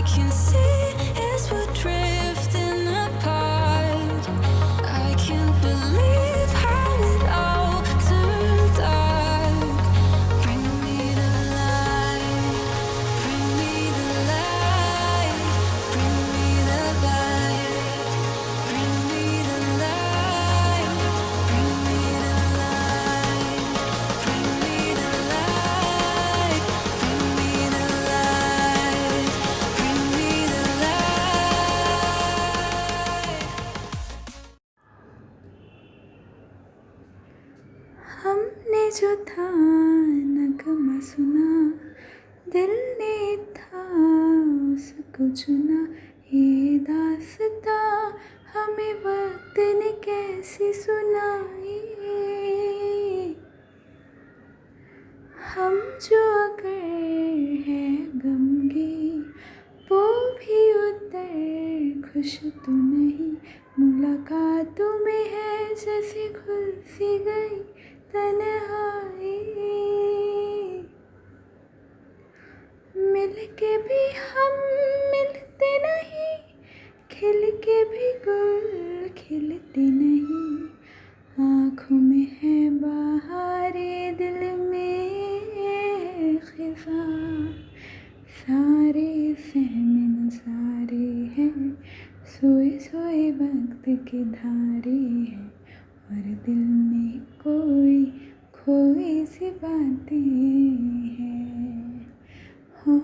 can see is we're drifting apart. I can't believe how it all turned dark. Bring me the light, bring me the light, bring me the light, bring me the light, bring me the light, bring me the light, bring me the light, bring me the light. हमने जो था नगमा सुना, दिल ने था उसको चुना। ये दास्ता हमें वक्त ने कैसे सुनाई। हम जो अगर है गमगीन, वो भी उतर खुश तो नहीं। मुलाकातों में है जैसे खुल सी गई तन्हाई। मिल के भी हम मिलते नहीं, खिल के भी गुल खिलते नहीं। आँखों में है बहारे, दिल में खिज़ां। सारे सहमे नज़ारे हैं, सोए सोए वक्त के धारे हैं। और दिल में कोई खोई सी बातें हैं। हो